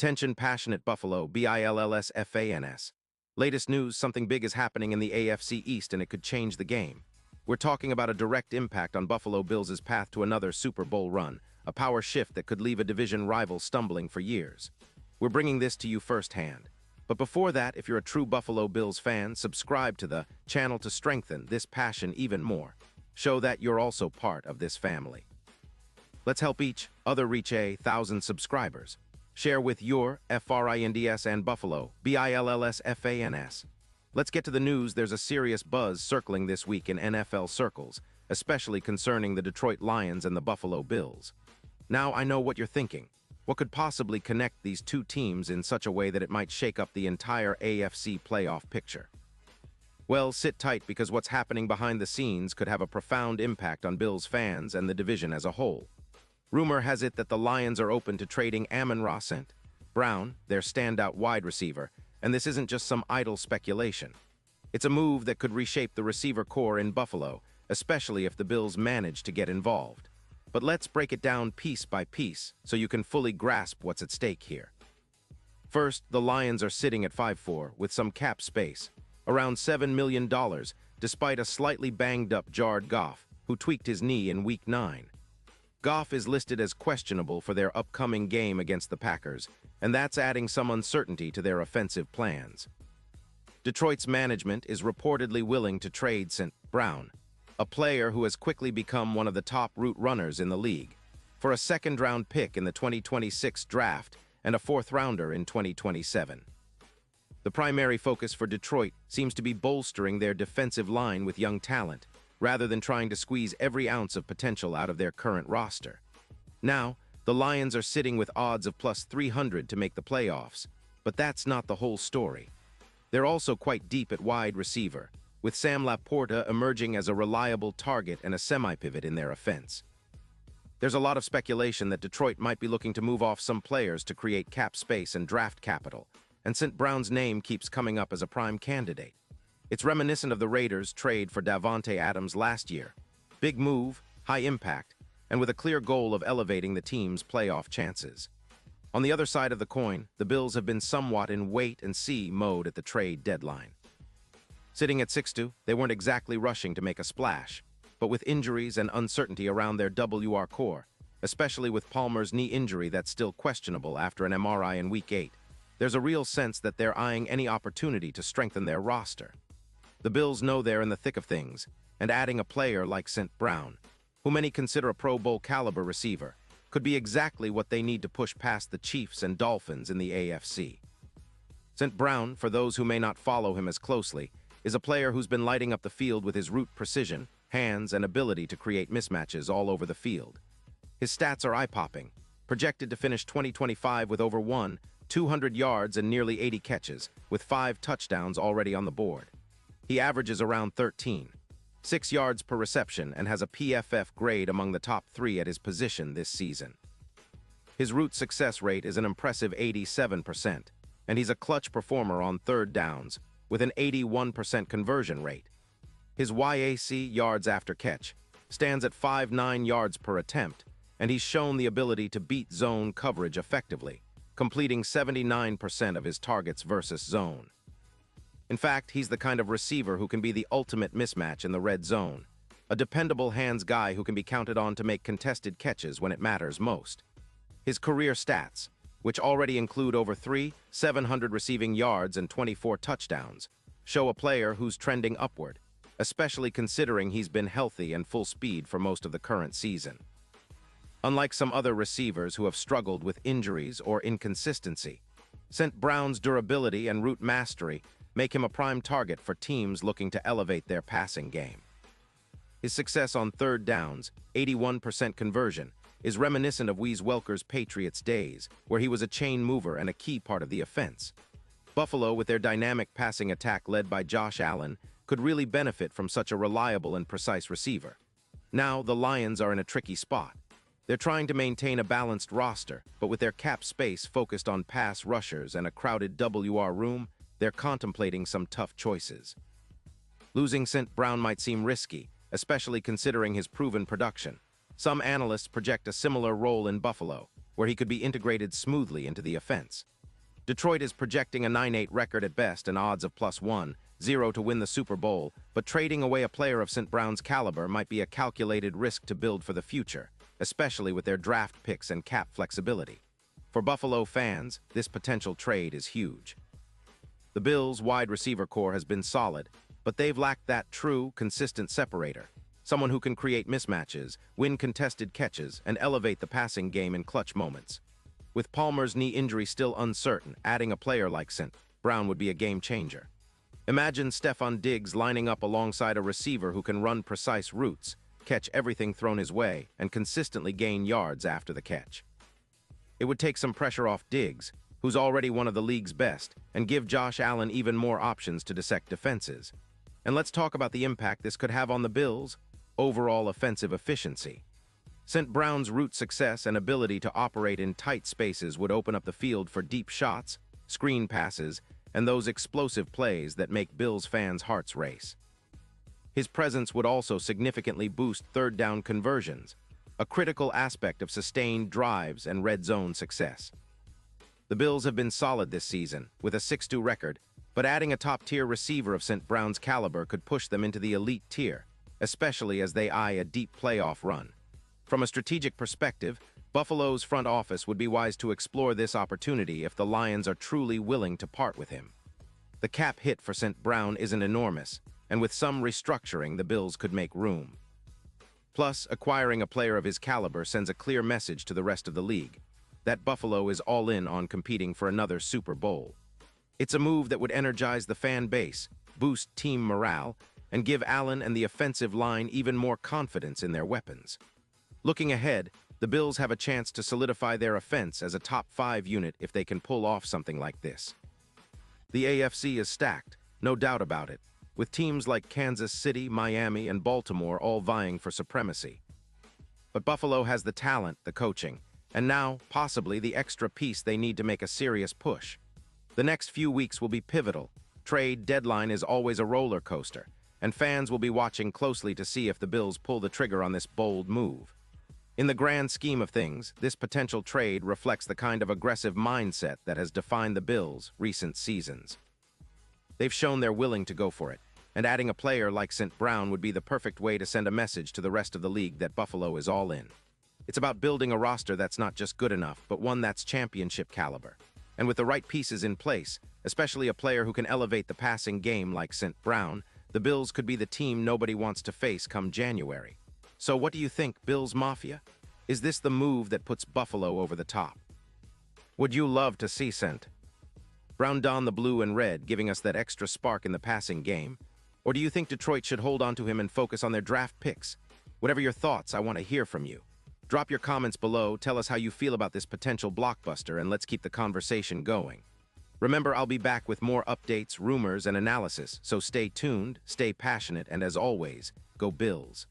Attention passionate Buffalo, BILLSFANS. Latest news, something big is happening in the AFC East and it could change the game. We're talking about a direct impact on Buffalo Bills' path to another Super Bowl run, a power shift that could leave a division rival stumbling for years. We're bringing this to you firsthand. But before that, if you're a true Buffalo Bills fan, subscribe to the channel to strengthen this passion even more. Show that you're also part of this family. Let's help each other reach 1,000 subscribers. Share with your FRINDS and Buffalo, BILLSFANS. Let's get to the news. There's a serious buzz circling this week in NFL circles, especially concerning the Detroit Lions and the Buffalo Bills. Now, I know what you're thinking. What could possibly connect these two teams in such a way that it might shake up the entire AFC playoff picture? Well, sit tight because what's happening behind the scenes could have a profound impact on Bills fans and the division as a whole. Rumor has it that the Lions are open to trading Amon-Ra St. Brown, their standout wide receiver, and this isn't just some idle speculation. It's a move that could reshape the receiver core in Buffalo, especially if the Bills manage to get involved. But let's break it down piece by piece so you can fully grasp what's at stake here. First, the Lions are sitting at 5-4 with some cap space, around $7 million, despite a slightly banged-up Jared Goff, who tweaked his knee in Week 9. Goff is listed as questionable for their upcoming game against the Packers, and that's adding some uncertainty to their offensive plans. Detroit's management is reportedly willing to trade St. Brown, a player who has quickly become one of the top route runners in the league, for a second-round pick in the 2026 draft and a fourth-rounder in 2027. The primary focus for Detroit seems to be bolstering their defensive line with young talent, rather than trying to squeeze every ounce of potential out of their current roster. Now, the Lions are sitting with odds of plus 300 to make the playoffs, but that's not the whole story. They're also quite deep at wide receiver, with Sam Laporta emerging as a reliable target and a semi-pivot in their offense. There's a lot of speculation that Detroit might be looking to move off some players to create cap space and draft capital, and St. Brown's name keeps coming up as a prime candidate. It's reminiscent of the Raiders' trade for Davante Adams last year. Big move, high impact, and with a clear goal of elevating the team's playoff chances. On the other side of the coin, the Bills have been somewhat in wait-and-see mode at the trade deadline. Sitting at 6-2, they weren't exactly rushing to make a splash, but with injuries and uncertainty around their WR core, especially with Palmer's knee injury that's still questionable after an MRI in Week 8, there's a real sense that they're eyeing any opportunity to strengthen their roster. The Bills know they're in the thick of things, and adding a player like St. Brown, who many consider a Pro Bowl caliber receiver, could be exactly what they need to push past the Chiefs and Dolphins in the AFC. St. Brown, for those who may not follow him as closely, is a player who's been lighting up the field with his route precision, hands, and ability to create mismatches all over the field. His stats are eye-popping, projected to finish 2025 with over 200 yards and nearly 80 catches, with 5 touchdowns already on the board. He averages around 6 yards per reception and has a PFF grade among the top 3 at his position this season. His route success rate is an impressive 87%, and he's a clutch performer on third downs with an 81% conversion rate. His YAC yards after catch stands at 5.9 yards per attempt, and he's shown the ability to beat zone coverage effectively, completing 79% of his targets versus zone. In fact, he's the kind of receiver who can be the ultimate mismatch in the red zone, a dependable hands guy who can be counted on to make contested catches when it matters most. His career stats, which already include over 700 receiving yards and 24 touchdowns, show a player who's trending upward, especially considering he's been healthy and full speed for most of the current season. Unlike some other receivers who have struggled with injuries or inconsistency, St. Brown's durability and route mastery make him a prime target for teams looking to elevate their passing game. His success on third downs, 81% conversion, is reminiscent of Wes Welker's Patriots days, where he was a chain mover and a key part of the offense. Buffalo, with their dynamic passing attack led by Josh Allen, could really benefit from such a reliable and precise receiver. Now, the Lions are in a tricky spot. They're trying to maintain a balanced roster, but with their cap space focused on pass rushers and a crowded WR room, they're contemplating some tough choices. Losing St. Brown might seem risky, especially considering his proven production. Some analysts project a similar role in Buffalo, where he could be integrated smoothly into the offense. Detroit is projecting a 9-8 record at best and odds of +1-0 to win the Super Bowl, but trading away a player of St. Brown's caliber might be a calculated risk to build for the future, especially with their draft picks and cap flexibility. For Buffalo fans, this potential trade is huge. The Bills' wide receiver core has been solid, but they've lacked that true, consistent separator, someone who can create mismatches, win contested catches, and elevate the passing game in clutch moments. With Palmer's knee injury still uncertain, adding a player like St. Brown would be a game changer. Imagine Stefon Diggs lining up alongside a receiver who can run precise routes, catch everything thrown his way, and consistently gain yards after the catch. It would take some pressure off Diggs, who's already one of the league's best, and give Josh Allen even more options to dissect defenses. And let's talk about the impact this could have on the Bills' overall offensive efficiency. St. Brown's route success and ability to operate in tight spaces would open up the field for deep shots, screen passes, and those explosive plays that make Bills fans' hearts race. His presence would also significantly boost third-down conversions, a critical aspect of sustained drives and red zone success. The Bills have been solid this season, with a 6-2 record, but adding a top-tier receiver of St. Brown's caliber could push them into the elite tier, especially as they eye a deep playoff run. From a strategic perspective, Buffalo's front office would be wise to explore this opportunity if the Lions are truly willing to part with him. The cap hit for St. Brown isn't enormous, and with some restructuring, the Bills could make room. Plus, acquiring a player of his caliber sends a clear message to the rest of the league that Buffalo is all in on competing for another Super Bowl. It's a move that would energize the fan base, boost team morale, and give Allen and the offensive line even more confidence in their weapons. Looking ahead, the Bills have a chance to solidify their offense as a top-5 unit if they can pull off something like this. The AFC is stacked, no doubt about it, with teams like Kansas City, Miami, and Baltimore all vying for supremacy. But Buffalo has the talent, the coaching, and now, possibly, the extra piece they need to make a serious push. The next few weeks will be pivotal. Trade deadline is always a roller coaster, and fans will be watching closely to see if the Bills pull the trigger on this bold move. In the grand scheme of things, this potential trade reflects the kind of aggressive mindset that has defined the Bills' recent seasons. They've shown they're willing to go for it, and adding a player like St. Brown would be the perfect way to send a message to the rest of the league that Buffalo is all in. It's about building a roster that's not just good enough, but one that's championship caliber. And with the right pieces in place, especially a player who can elevate the passing game like St. Brown, the Bills could be the team nobody wants to face come January. So what do you think, Bills Mafia? Is this the move that puts Buffalo over the top? Would you love to see St. Brown don the blue and red, giving us that extra spark in the passing game? Or do you think Detroit should hold on to him and focus on their draft picks? Whatever your thoughts, I want to hear from you. Drop your comments below, tell us how you feel about this potential blockbuster, and let's keep the conversation going. Remember, I'll be back with more updates, rumors, and analysis, so stay tuned, stay passionate, and as always, go Bills.